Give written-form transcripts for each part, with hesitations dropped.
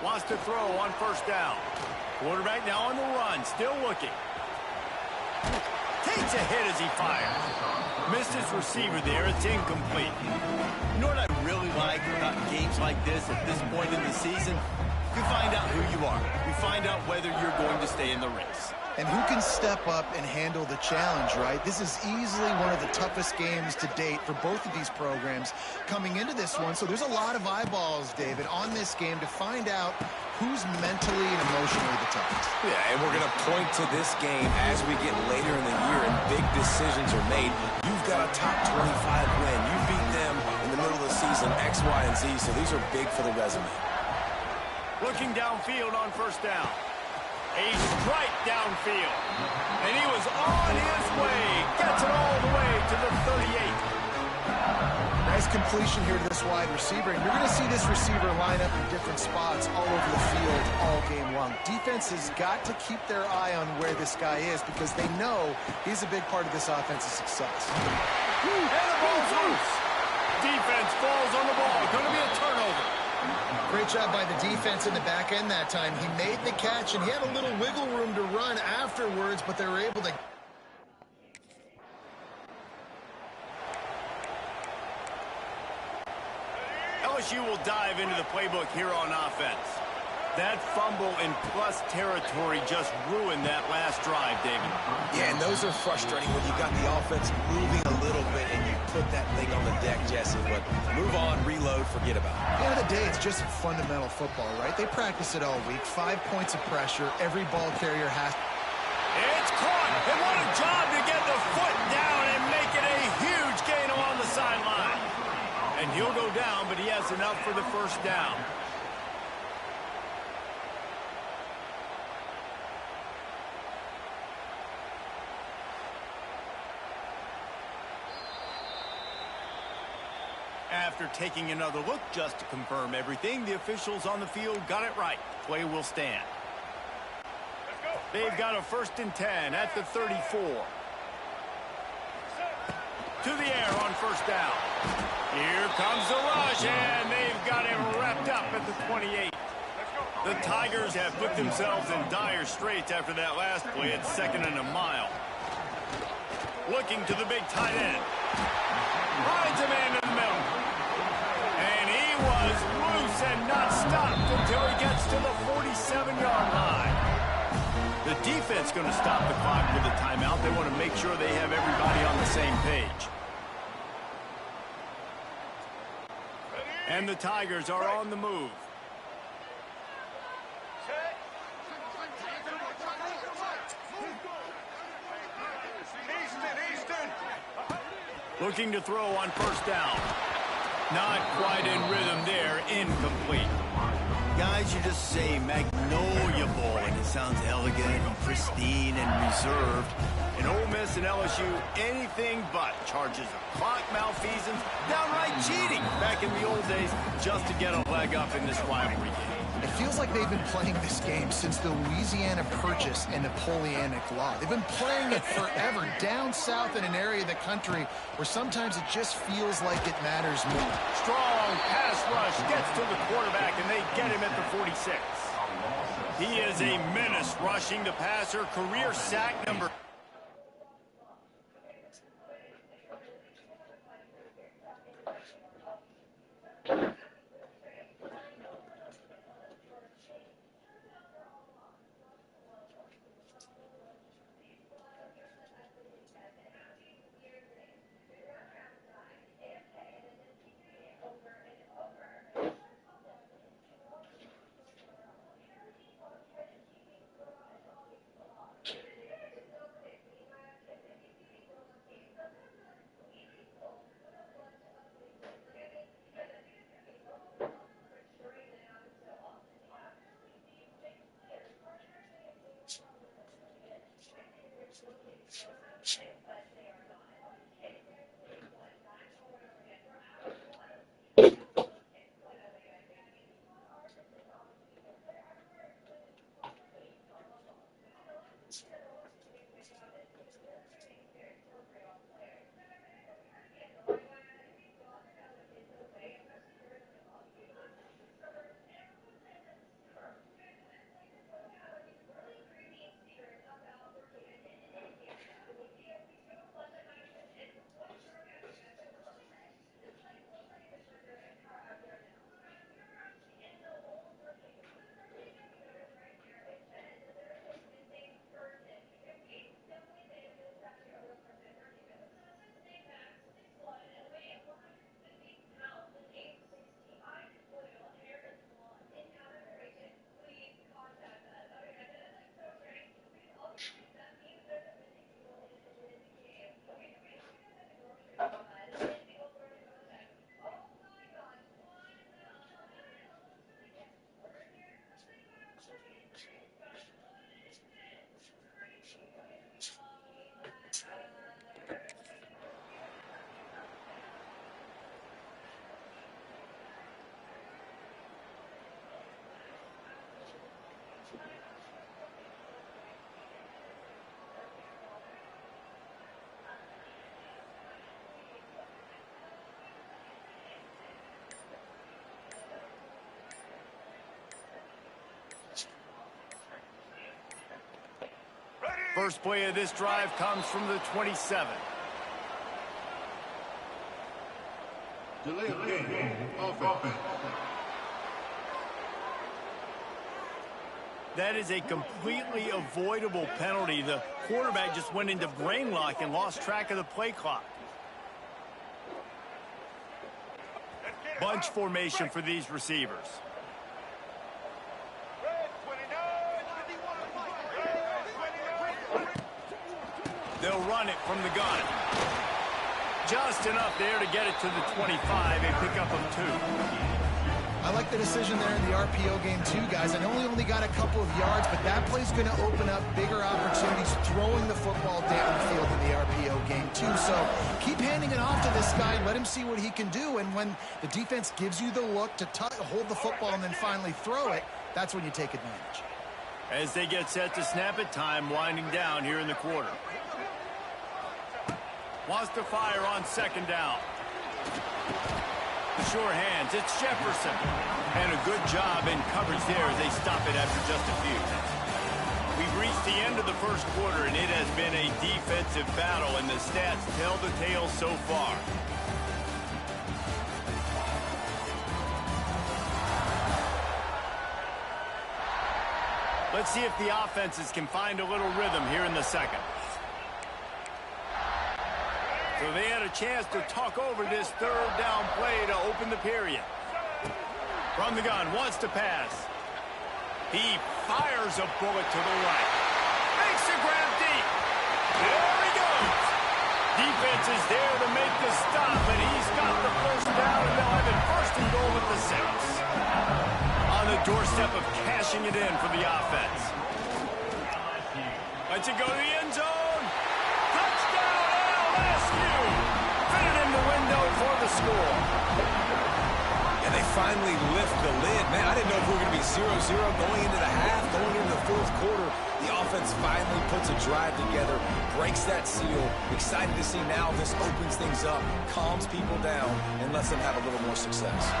Wants to throw on first down. Quarterback now on the run, still looking. Takes a hit as he fires. Missed his receiver there. It's incomplete. You know what I really like about games like this at this point in the season? You find out who you are. You find out whether you're going to stay in the race. And who can step up and handle the challenge, right? This is easily one of the toughest games to date for both of these programs coming into this one. So there's a lot of eyeballs, David, on this game to find out who's mentally and emotionally the toughest. Yeah, and we're going to point to this game as we get later in the year and big decisions are made. You've got a top 25 win. You beat them in the middle of the season, X, Y, and Z, so these are big for the resume. Looking downfield on first down. A strike downfield. And he was on his way. Gets it all the way to the 38. Nice completion here to this wide receiver. And you're going to see this receiver line up in different spots all over the field all game long. Defense has got to keep their eye on where this guy is because they know he's a big part of this offense's success. And the ball's loose. Defense falls on the ball. Going to be a turnover. Great job by the defense in the back end that time. He made the catch, and he had a little wiggle room to run afterwards, but they were able to... LSU will dive into the playbook here on offense. That fumble in plus territory just ruined that last drive, David. Yeah, and those are frustrating when you got the offense moving a little bit and you put that thing on the deck, Jesse. But move on, reload, forget about it. At the end of the day, it's just fundamental football, right? They practice it all week. 5 points of pressure. Every ball carrier has... It's caught. And what a job to get the foot down and make it a huge gain along the sideline. And he'll go down, but he has enough for the first down. After taking another look just to confirm everything, the officials on the field got it right. Play will stand. They've got a 1st and 10 at the 34. To the air on first down. Here comes the rush, and they've got him wrapped up at the 28. The Tigers have put themselves in dire straits after that last play at 2nd and a mile. Looking to the big tight end. Finds a man in the middle. And he was loose and not stopped until he gets to the 47-yard line. The defense going to stop the clock with a timeout. They want to make sure they have everybody on the same page. And the Tigers are on the move. Looking to throw on first down. Not quite in rhythm there. Incomplete. Guys, you just say Magnolia Bowl, and it sounds elegant and pristine and reserved. In Ole Miss and LSU, anything but charges of clock malfeasance, downright cheating back in the old days just to get a leg up in this rivalry game. It feels like they've been playing this game since the Louisiana Purchase and Napoleonic Law. They've been playing it forever down south in an area of the country where sometimes it just feels like it matters more. Strong pass rush gets to the quarterback, and they get him at the 46. He is a menace rushing the passer, career sack number. First play of this drive comes from the 27. Delay of game. Offense. That is a completely avoidable penalty. The quarterback just went into brain lock and lost track of the play clock. Bunch formation for these receivers. They'll run it from the gun. Just enough there to get it to the 25, a pickup of 2. I like the decision there in the RPO game too, guys. I know he only got a couple of yards, but that play's going to open up bigger opportunities throwing the football downfield in the RPO game too. So keep handing it off to this guy. Let him see what he can do. And when the defense gives you the look to hold the football and then finally throw it, that's when you take advantage. As they get set to snap it, time winding down here in the quarter. Wants to fire on second down. The sure hands, it's Jefferson. And a good job in coverage there as they stop it after just a few. We've reached the end of the first quarter, and it has been a defensive battle, and the stats tell the tale so far. Let's see if the offenses can find a little rhythm here in the second. So they had a chance to talk over this third down play to open the period. From the gun, wants to pass. He fires a bullet to the right. Makes the grab deep. There he goes. Defense is there to make the stop, and he's got the first down, and they'll have it first and goal at the 6. On the doorstep of cashing it in for the offense. Lets it go to the end zone. Touchdown, LSU. Fitted in the window for the score. And they finally lift the lid. Man, I didn't know if we were going to be 0-0 going into the half, going into the fourth quarter. The offense finally puts a drive together, breaks that seal. Excited to see now this opens things up, calms people down, and lets them have a little more success.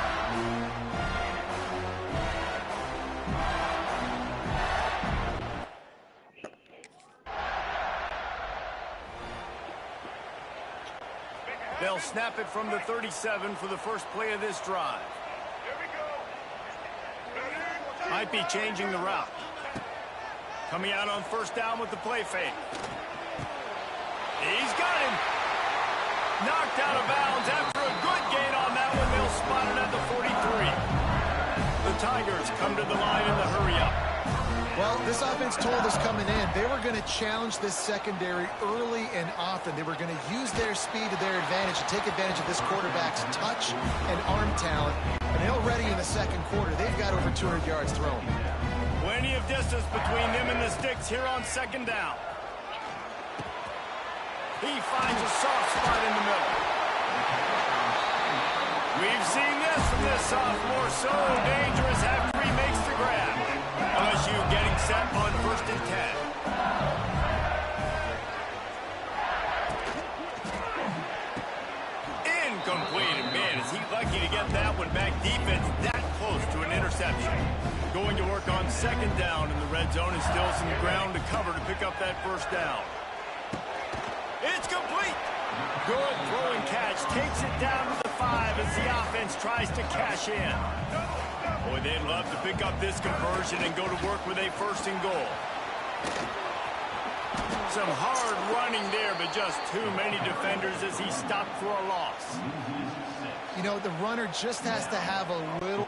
They'll snap it from the 37 for the first play of this drive. Might be changing the route. Coming out on first down with the play fake. He's got him. Knocked out of bounds after a good gain on that one. They'll spot it at the 43. The Tigers come to the line in the hurry-up. Well, this offense told us coming in they were going to challenge this secondary early and often. They were going to use their speed to their advantage and take advantage of this quarterback's touch and arm talent. And already in the second quarter, they've got over 200 yards thrown. Plenty of distance between them and the sticks here on second down. He finds a soft spot in the middle. We've seen this from this sophomore. So dangerous after he makes the grab. LSU getting set on first and 10. Incomplete. And man, is he lucky to get that one back. Defense that close to an interception. Going to work on second down in the red zone and still some ground to cover to pick up that first down. It's complete. Good throw and catch. Takes it down to the 5 as the offense tries to cash in. Boy, they'd love to pick up this conversion and go to work with a first and goal. Some hard running there, but just too many defenders as he stopped for a loss. You know, the runner just has to have a little...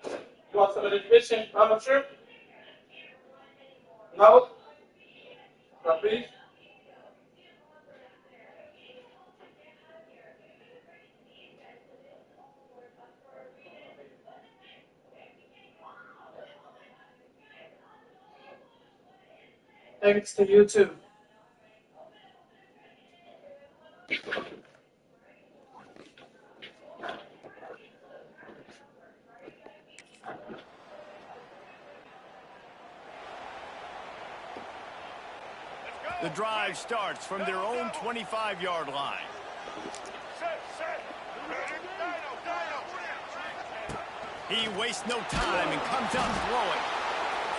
You want some education, amateur? No? No, please? Thanks to you too. The drive starts from their own 25-yard line. He wastes no time and comes out throwing.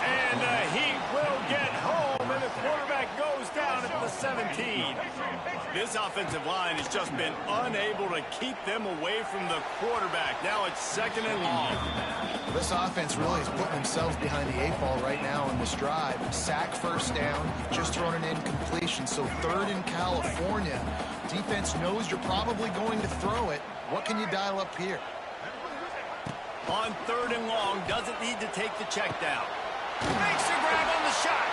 And the Heat will get home, and the quarterback goes down at the 17. This offensive line has just been unable to keep them away from the quarterback. Now it's 2nd and long. This offense really is putting themselves behind the 8 ball right now on this drive. Sack, first down. You've just thrown an incompletion, so 3rd in California. Defense knows you're probably going to throw it. What can you dial up here? On 3rd and long, doesn't need to take the check down. Makes the grab on the shot.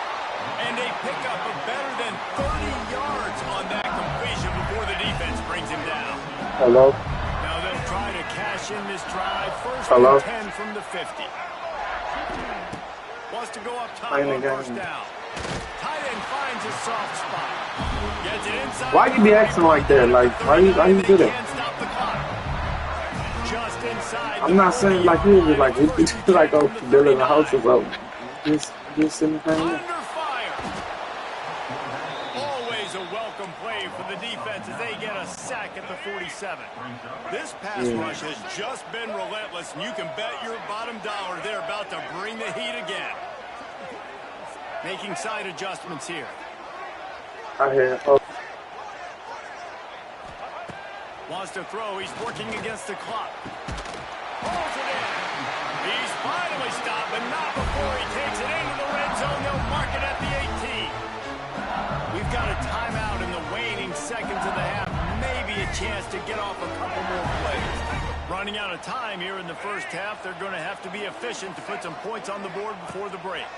And they pick up a better than 30 yards on that completion before the defense brings him down. Hello? Now they'll try to cash in this drive. 1st Hello? and 10 from the 50. Wants to go up top on 1st down. Tight end finds a soft spot. Gets it inside. Why you be acting like that? Like, why you do that? Can't stop the clock. Just inside. I'm not saying like you was like, it's like, oh, building a house or something. Just in the thing. Under fire. Always a welcome play for the defense as they get a sack at the 47. This pass rush has just been relentless, and you can bet your bottom dollar they're about to bring the heat again. Making side adjustments here. I hear. Oh. Wants to throw. He's working against the clock. Pulls it in. He's finally stopped, but not before he takes it into the red zone. They'll mark it at the 18. We've got a timeout in the waning seconds of the half. Maybe a chance to get off a couple more plays. Running out of time here in the first half. They're going to have to be efficient to put some points on the board before the break.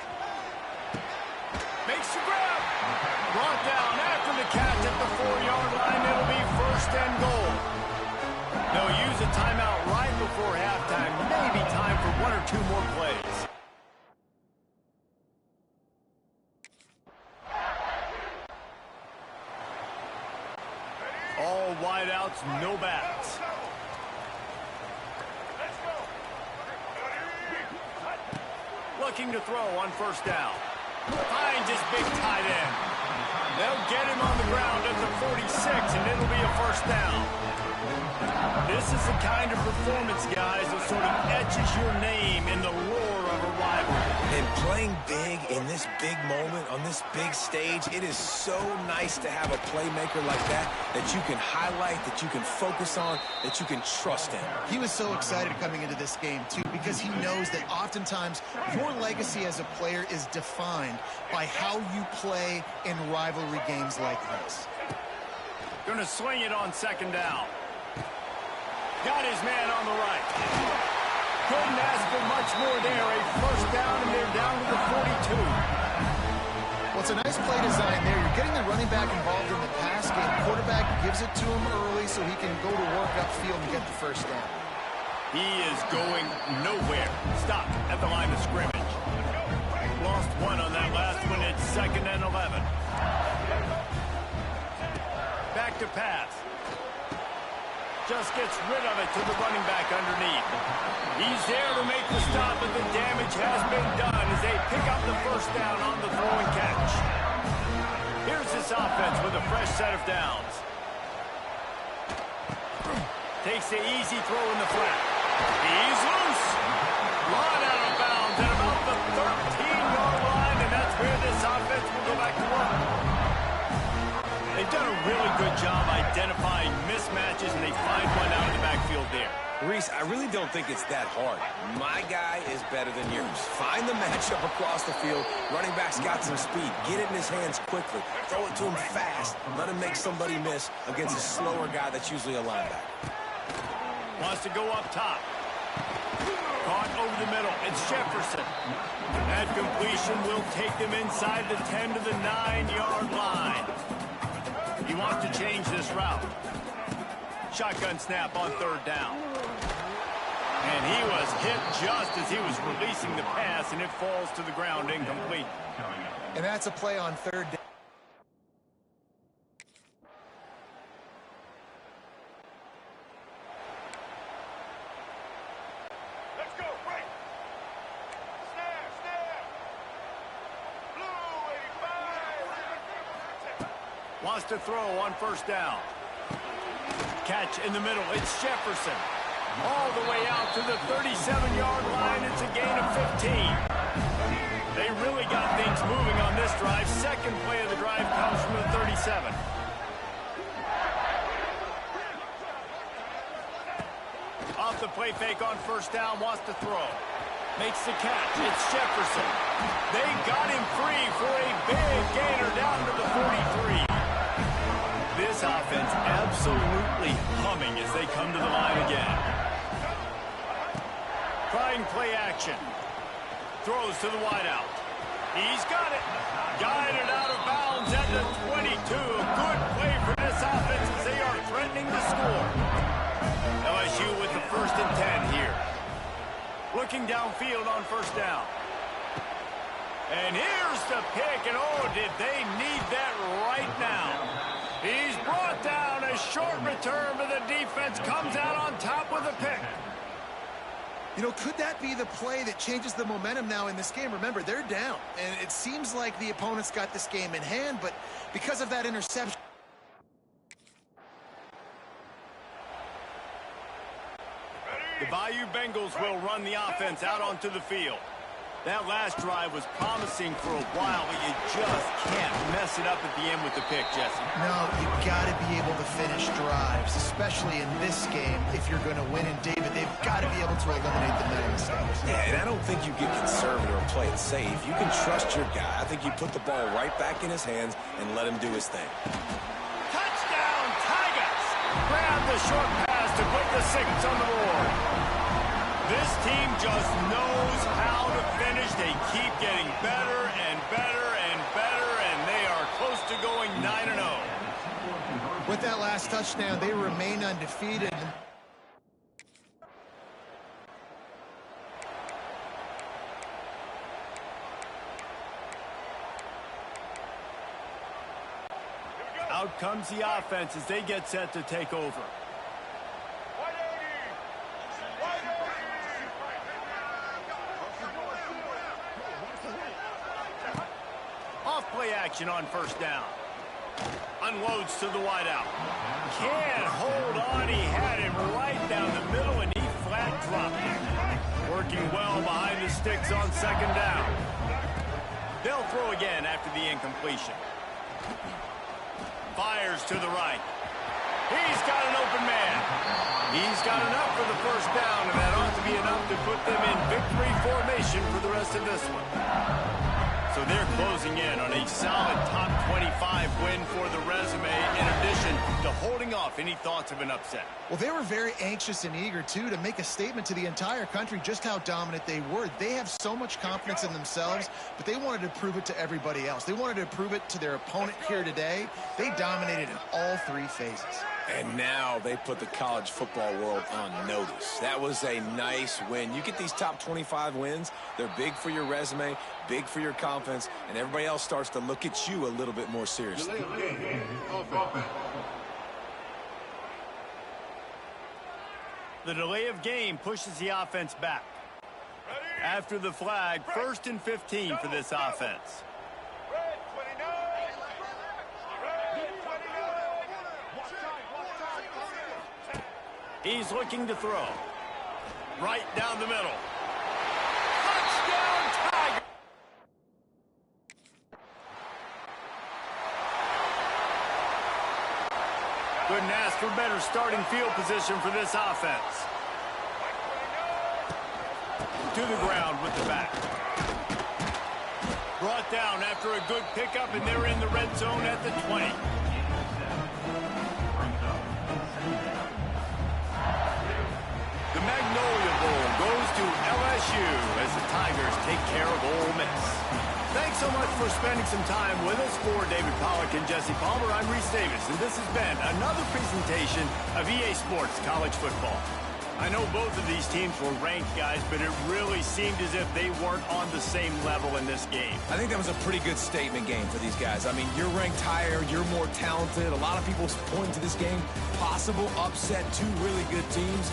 Makes the grab. Brought down after the catch at the 4-yard line. It'll be 1st and goal. They'll use a timeout right before halftime. Maybe time for 1 or 2 more plays. All wideouts, no backs. Looking to throw on 1st down. Finds his big tight end. They'll get him on the ground at the 46, and it'll be a 1st down. This is the kind of performance, guys, that sort of etches your name in the roar of a rivalry. And playing big in this big moment, on this big stage, it is so nice to have a playmaker like that you can highlight, that you can focus on, that you can trust in. He was so excited coming into this game, too, because he knows that oftentimes your legacy as a player is defined by how you play in rivalry games like this. Going to swing it on 2nd down. Got his man on the right. Couldn't ask for much more there. A 1st down, and they're down to the 42. Well, it's a nice play design there. You're getting the running back involved in the pass game. Quarterback gives it to him early so he can go to work upfield and get the 1st down. He is going nowhere. Stopped at the line of scrimmage. Lost 1 on that last one. It's 2nd and 11. Back to pass. Just gets rid of it to the running back underneath. He's there to make the stop, but the damage has been done as they pick up the 1st down on the throw and catch. Here's this offense with a fresh set of downs. Takes the easy throw in the flat. He's loose. Run out of bounds at about the 13-yard line, and that's where this offense will go back to work. They've done a really good job identifying mismatches, and they find one out of the backfield there. Reese, I really don't think it's that hard. My guy is better than yours. Find the matchup across the field. Running back's got some speed. Get it in his hands quickly. Throw it to him fast. Let him make somebody miss against a slower guy that's usually a linebacker. Wants to go up top. Caught over the middle. It's Jefferson. That completion will take them inside the 10 to the 9-yard line. He wants to change this route. Shotgun snap on 3rd down. And he was hit just as he was releasing the pass, and it falls to the ground incomplete. And that's a play on 3rd down. Let's go, break. Snap. Blue 85. Wants to throw on 1st down. Catch in the middle. It's Jefferson. All the way out to the 37-yard line. It's a gain of 15. They really got things moving on this drive. Second play of the drive comes from the 37. Off the play fake on first down, wants to throw. Makes the catch. It's Jefferson. They got him free for a big gainer down to the 43. This offense absolutely humming as they come to the line again. Trying play action. Throws to the wideout. He's got it. Guided out of bounds at the 22. Good play for this offense as they are threatening to score. LSU with the 1st and 10 here. Looking downfield on first down. And here's the pick, and oh, did they need that right now. He's brought down. A short return, but the defense comes out on top with a pick. You know, could that be the play that changes the momentum now in this game? Remember, they're down, and it seems like the opponents got this game in hand, but because of that interception. The Bayou Bengals will run the offense out onto the field. That last drive was promising for a while, but you just can't mess it up at the end with the pick, Jesse. No, you've got to be able to finish drives, especially in this game. If you're going to win, and David, they've got to be able to eliminate the mental mistakes. Yeah, and I don't think you get conservative or play it safe. You can trust your guy. I think you put the ball right back in his hands and let him do his thing. Touchdown, Tigers! Grab the short pass to put the 6 on the board. This team just knows how to finish. They keep getting better and better and better, and they are close to going 9-0. With that last touchdown, they remain undefeated. Out comes the offense as they get set to take over. Play action on first down. Unloads to the wideout. Can't hold on. He had him right down the middle, and he flat dropped it. Working well behind the sticks on second down. They'll throw again after the incompletion. Fires to the right. He's got an open man. He's got enough for the first down, and that ought to be enough to put them in victory formation for the rest of this one. So they're closing in on a solid top 25 win for the resume, in addition to holding off any thoughts of an upset. Well, they were very anxious and eager, too, to make a statement to the entire country just how dominant they were. They have so much confidence in themselves, but they wanted to prove it to everybody else. They wanted to prove it to their opponent here today. They dominated in all 3 phases. And now they put the college football world on notice. That was a nice win. You get these top 25 wins, they're big for your resume, big for your confidence, and everybody else starts to look at you a little bit more seriously. The delay of game pushes the offense back. After the flag, 1st and 15 for this offense. He's looking to throw. Right down the middle. Touchdown, Tigers! Couldn't ask for better starting field position for this offense. To the ground with the back. Brought down after a good pickup, and they're in the red zone at the 20. The Magnolia Bowl goes to LSU as the Tigers take care of Ole Miss. Thanks so much for spending some time with us. For David Pollack and Jesse Palmer, I'm Reese Davis, and this has been another presentation of EA Sports College Football. I know both of these teams were ranked, guys, but it really seemed as if they weren't on the same level in this game. I think that was a pretty good statement game for these guys. I mean, you're ranked higher, you're more talented. A lot of people point to this game, possible upset, 2 really good teams.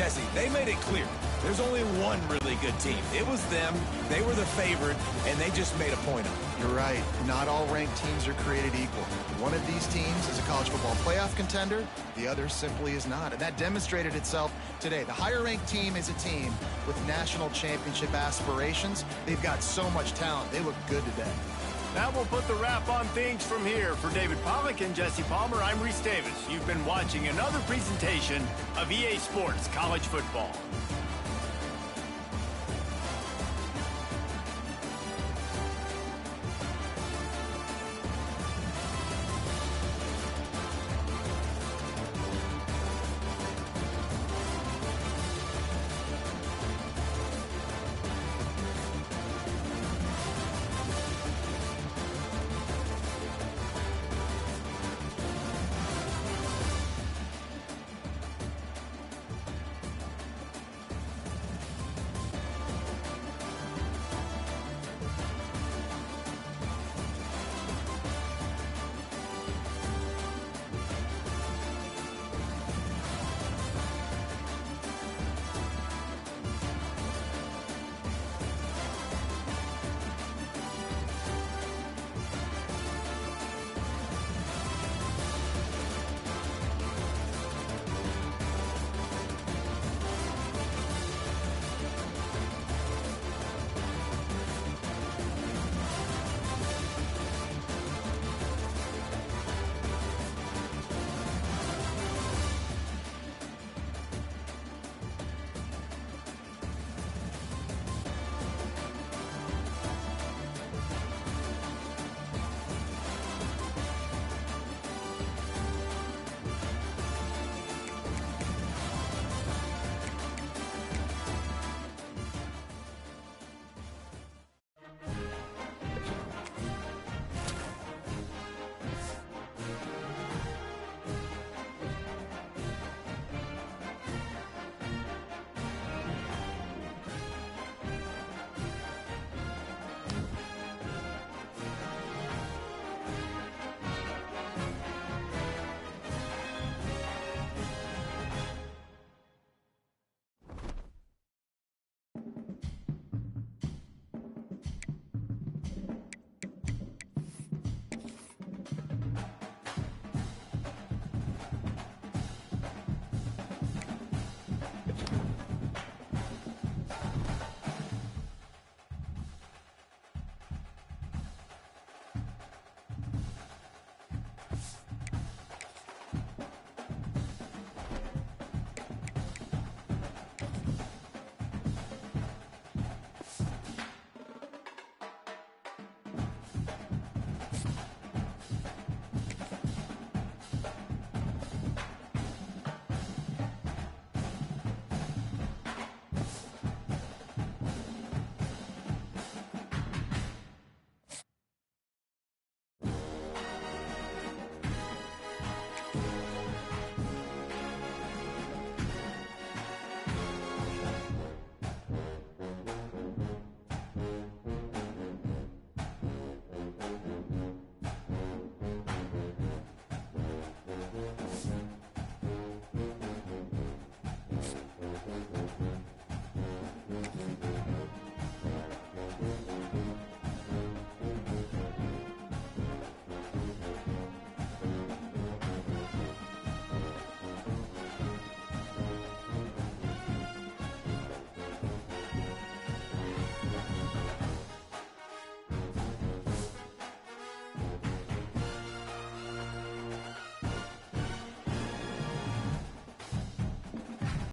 Jesse, they made it clear. There's only one really good team. It was them. They were the favorite, and they just made a point of it. You're right. Not all ranked teams are created equal. One of these teams is a college football playoff contender. The other simply is not. And that demonstrated itself today. The higher-ranked team is a team with national championship aspirations. They've got so much talent. They look good today. That will put the wrap on things from here. For David Pollack and Jesse Palmer, I'm Reese Davis. You've been watching another presentation of EA Sports College Football.